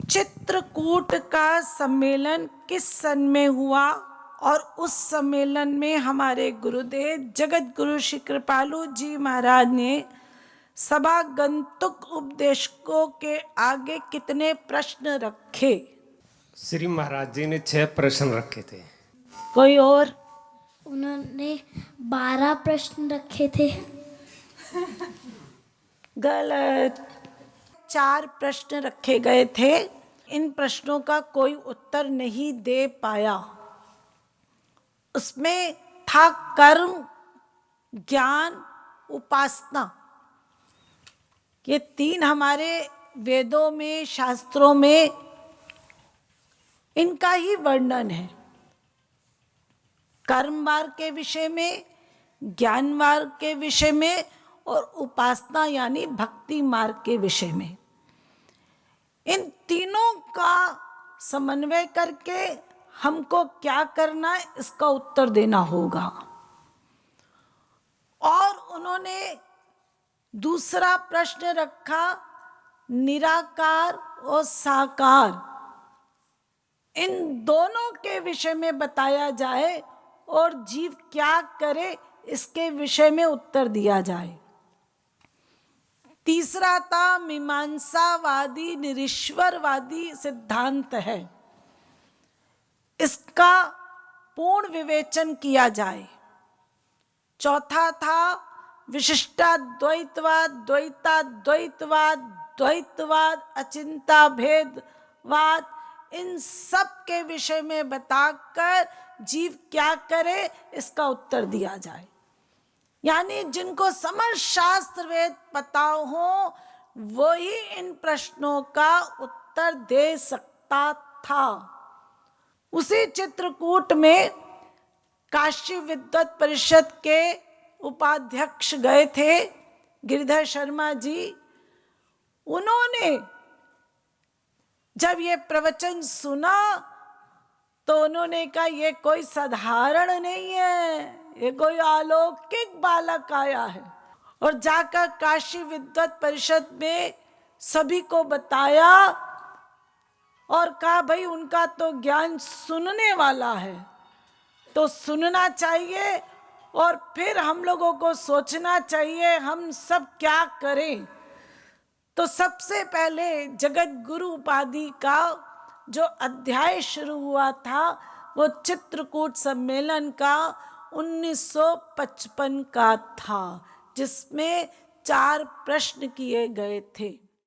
चित्रकूट का सम्मेलन किस सन में हुआ और उस सम्मेलन में हमारे गुरुदेव जगत गुरु श्री कृपालु जी महाराज ने सभागंतुक उपदेशकों के आगे कितने प्रश्न रखे? श्री महाराज जी ने 6 प्रश्न रखे थे। कोई और? उन्होंने 12 प्रश्न रखे थे। गलत। 4 प्रश्न रखे गए थे। इन प्रश्नों का कोई उत्तर नहीं दे पाया। उसमें था कर्म, ज्ञान, उपासना। ये 3 हमारे वेदों में, शास्त्रों में इनका ही वर्णन है। कर्म मार्ग के विषय में, ज्ञान मार्ग के विषय में और उपासना यानी भक्ति मार्ग के विषय में। इन तीनों का समन्वय करके हमको क्या करना है, इसका उत्तर देना होगा। और उन्होंने दूसरा प्रश्न रखा, निराकार और साकार, इन दोनों के विषय में बताया जाए और जीव क्या करे इसके विषय में उत्तर दिया जाए। तीसरा था मीमांसावादी निरीश्वरवादी सिद्धांत है, इसका पूर्ण विवेचन किया जाए। चौथा था विशिष्टाद्वैतवाद, द्वैताद्वैतवाद, द्वैतवाद, अचिंता भेदवाद, इन सब के विषय में बताकर जीव क्या करे इसका उत्तर दिया जाए। यानी जिनको समस्त शास्त्र वेद पता हो वही इन प्रश्नों का उत्तर दे सकता था। उसी चित्रकूट में काशी विद्वत परिषद के उपाध्यक्ष गए थे गिरिधर शर्मा जी। उन्होंने जब ये प्रवचन सुना तो उन्होंने कहा ये कोई साधारण नहीं है, ये कोई अलौकिक बालक आया है। और जाकर काशी विद्वत परिषद में सभी को बताया और कहा भाई उनका तो ज्ञान सुनने वाला है, तो सुनना चाहिए और फिर हम लोगों को सोचना चाहिए हम सब क्या करें। तो सबसे पहले जगत गुरु उपाधि का जो अध्याय शुरू हुआ था वो चित्रकूट सम्मेलन का 1955 का था, जिसमें 4 प्रश्न किए गए थे।